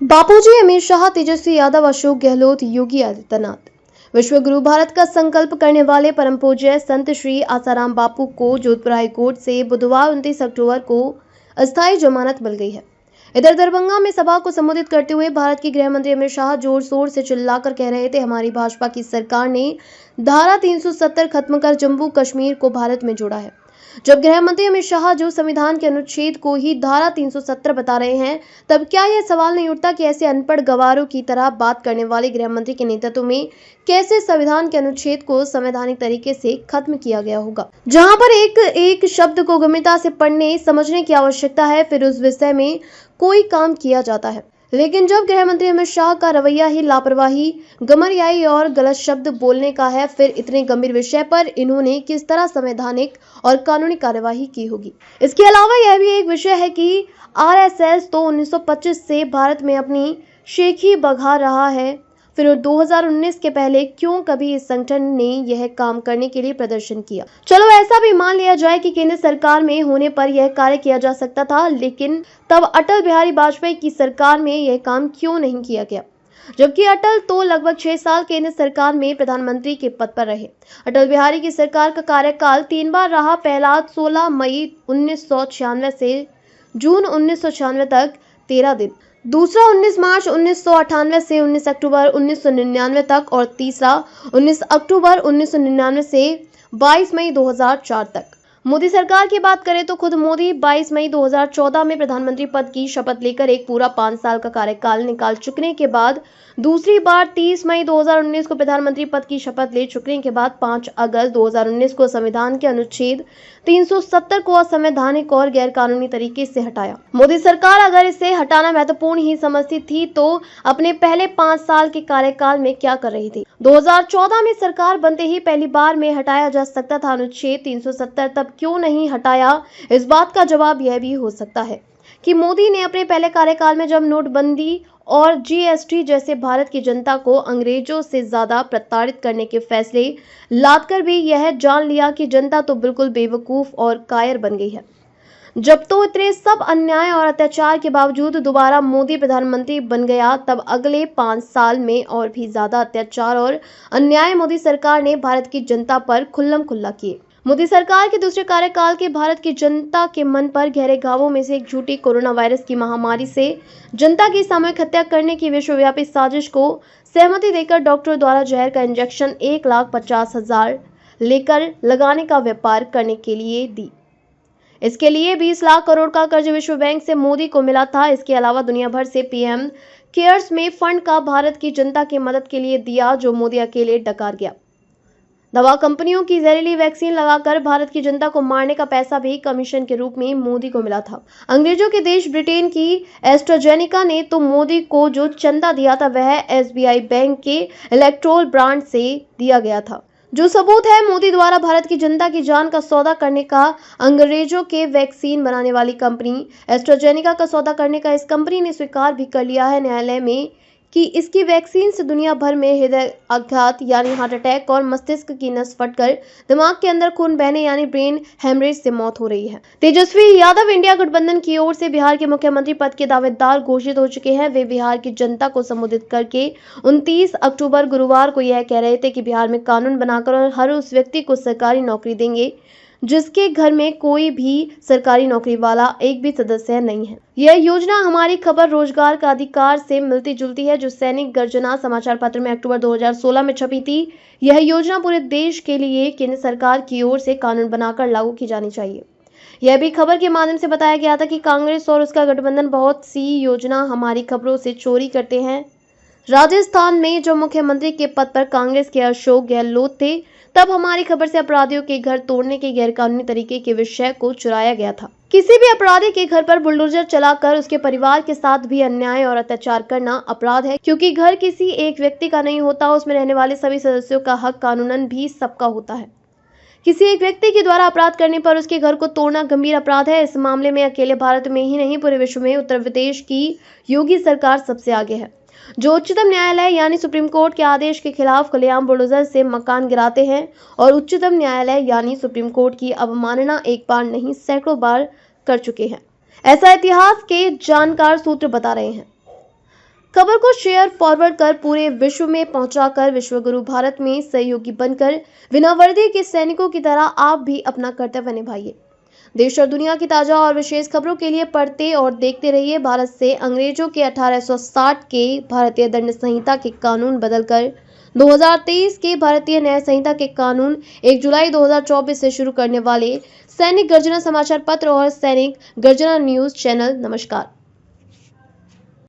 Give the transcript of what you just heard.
बापूजी, अमित शाह, तेजस्वी यादव, अशोक गहलोत, योगी आदित्यनाथ। विश्व गुरु भारत का संकल्प करने वाले परम पूज्य संत श्री आसाराम बापू को जोधपुर हाईकोर्ट से बुधवार 29 अक्टूबर को अस्थायी जमानत मिल गई है। इधर दरभंगा में सभा को संबोधित करते हुए भारत के गृह मंत्री अमित शाह जोर शोर से चिल्लाकर कह रहे थे, हमारी भाजपा की सरकार ने धारा 370 खत्म कर जम्मू कश्मीर को भारत में जोड़ा है। जब गृह मंत्री अमित शाह जो संविधान के अनुच्छेद को ही धारा 370 बता रहे हैं, तब क्या यह सवाल नहीं उठता कि ऐसे अनपढ़ गवारों की तरह बात करने वाले गृह मंत्री के नेतृत्व में कैसे संविधान के अनुच्छेद को संवैधानिक तरीके से खत्म किया गया होगा, जहां पर एक एक शब्द को गंभीरता से पढ़ने समझने की आवश्यकता है, फिर उस विषय में कोई काम किया जाता है। लेकिन जब गृह मंत्री अमित शाह का रवैया ही लापरवाही, गमरियाई और गलत शब्द बोलने का है, फिर इतने गंभीर विषय पर इन्होंने किस तरह संवैधानिक और कानूनी कार्यवाही की होगी। इसके अलावा यह भी एक विषय है कि आरएसएस तो 1925 से भारत में अपनी शेखी बघा रहा है, फिर 2019 के पहले क्यों कभी इस संगठन ने यह काम करने के लिए प्रदर्शन किया। चलो ऐसा भी मान लिया जाए कि केंद्र सरकार में होने पर यह कार्य किया जा सकता था, लेकिन तब अटल बिहारी वाजपेयी की सरकार में यह काम क्यों नहीं किया गया, जबकि अटल तो लगभग 6 साल केंद्र सरकार में प्रधानमंत्री के पद पर रहे। अटल बिहारी की सरकार का कार्यकाल 3 बार रहा। पहला 16 मई 1996 से जून 1996 तक 13 दिन, दूसरा 19 मार्च 1998 से 19 अक्टूबर 1999 तक और तीसरा 19 अक्टूबर 1999 से 22 मई 2004 तक। मोदी सरकार की बात करें तो खुद मोदी 22 मई 2014 में प्रधानमंत्री पद की शपथ लेकर एक पूरा 5 साल का कार्यकाल निकाल चुकने के बाद दूसरी बार 30 मई 2019 को प्रधानमंत्री पद की शपथ ले चुकने के बाद 5 अगस्त 2019 को संविधान के अनुच्छेद 370 को असंवैधानिक और गैरकानूनी तरीके से हटाया। मोदी सरकार अगर इसे हटाना महत्वपूर्ण ही समझती थी तो अपने पहले 5 साल के कार्यकाल में क्या कर रही थी। 2014 में सरकार बनते ही पहली बार में हटाया जा सकता था अनुच्छेद 370, तब क्यों नहीं हटाया? इस बात का जवाब यह भी हो सकता है कि मोदी ने अपने पहले कार्यकाल में जब नोटबंदी और जीएसटी जैसे भारत की जनता को अंग्रेजों से ज्यादा प्रताड़ित करने के फैसले लादकर भी यह जान लिया कि जनता तो बिल्कुल बेवकूफ और कायर बन गई है। जब तो इतने सब अन्याय और अत्याचार के बावजूद दोबारा मोदी प्रधानमंत्री बन गया, तब अगले 5 साल में और भी ज्यादा अत्याचार और अन्याय मोदी सरकार ने भारत की जनता पर खुल्लम खुल्ला किए। मोदी सरकार के दूसरे कार्यकाल के भारत की जनता के मन पर गहरे घावों में से एक झूठी कोरोना वायरस की महामारी से जनता की सामूहिक हत्या करने की विश्वव्यापी साजिश को सहमति देकर डॉक्टरों द्वारा जहर का इंजेक्शन 1,50,000 लेकर लगाने का व्यापार करने के लिए दी। इसके लिए 20 लाख करोड़ का कर्ज विश्व बैंक से मोदी को मिला था। इसके अलावा दुनिया भर से पीएम केयर्स में फंड का भारत की जनता की मदद के लिए दिया, जो मोदी अकेले डकार गया। दवा कंपनियों की जहरीली वैक्सीन लगाकर भारत की जनता को मारने का पैसा भी कमीशन के रूप में मोदी को मिला था। अंग्रेजों के देश ब्रिटेन की एस्ट्राजेनेका ने तो मोदी को जो चंदा दिया था वह एसबीआई बैंक के इलेक्ट्रोल ब्रांड से दिया गया था, जो सबूत है मोदी द्वारा भारत की जनता की जान का सौदा करने का। अंग्रेजों के वैक्सीन बनाने वाली कंपनी एस्ट्राजेनेका का सौदा करने का इस कंपनी ने स्वीकार भी कर लिया है न्यायालय में कि इसकी वैक्सीन से दुनिया भर में हृदय आघात यानी हार्ट अटैक और मस्तिष्क की नस फटकर दिमाग के अंदर खून बहने यानी ब्रेन हेमरेज से मौत हो रही है। तेजस्वी यादव इंडिया गठबंधन की ओर से बिहार के मुख्यमंत्री पद के दावेदार घोषित हो चुके हैं। वे बिहार की जनता को संबोधित करके 29 अक्टूबर गुरुवार को यह कह रहे थे कि बिहार में कानून बनाकर हर उस व्यक्ति को सरकारी नौकरी देंगे जिसके घर में कोई भी सरकारी नौकरी वाला एक भी सदस्य नहीं है। यह योजना हमारी खबर रोजगार का अधिकार से मिलती जुलती है, जो दैनिक गर्जना समाचार पत्र में अक्टूबर 2016 में छपी थी। यह योजना पूरे देश के लिए केंद्र सरकार की ओर से कानून बनाकर लागू की जानी चाहिए। यह भी खबर के माध्यम से बताया गया था कि कांग्रेस और उसका गठबंधन बहुत सी योजना हमारी खबरों से चोरी करते हैं। राजस्थान में जो मुख्यमंत्री के पद पर कांग्रेस के अशोक गहलोत थे, तब हमारी खबर से अपराधियों के घर तोड़ने के गैरकानूनी तरीके के विषय को चुराया गया था। किसी भी अपराधी के घर पर बुलडोजर चलाकर उसके परिवार के साथ भी अन्याय और अत्याचार करना अपराध है, क्योंकि घर किसी एक व्यक्ति का नहीं होता, उसमें रहने वाले सभी सदस्यों का हक कानूनन भी सबका होता है। किसी एक व्यक्ति के द्वारा अपराध करने पर उसके घर को तोड़ना गंभीर अपराध है। इस मामले में अकेले भारत में ही नहीं, पूरे विश्व में उत्तर प्रदेश की योगी सरकार सबसे आगे है, जो उच्चतम न्यायालय यानी सुप्रीम कोर्ट के आदेश के खिलाफ खुलेआम बुलडोजर से मकान गिराते हैं और उच्चतम न्यायालय यानी सुप्रीम कोर्ट की अवमानना एक बार नहीं सैकड़ों बार कर चुके हैं। ऐसा इतिहास के जानकार सूत्र बता रहे हैं। खबर को शेयर फॉरवर्ड कर पूरे विश्व में पहुंचाकर विश्वगुरु भारत में सहयोगी बनकर बिना वर्दी के सैनिकों की तरह आप भी अपना कर्तव्य निभाइए। देश और दुनिया की ताजा और विशेष खबरों के लिए पढ़ते और देखते रहिए भारत से अंग्रेजों के 1860 के भारतीय दंड संहिता के कानून बदलकर 2023 के भारतीय न्याय संहिता के कानून 1 जुलाई 2024 से शुरू करने वाले सैनिक गर्जना समाचार पत्र और सैनिक गर्जना न्यूज चैनल। नमस्कार।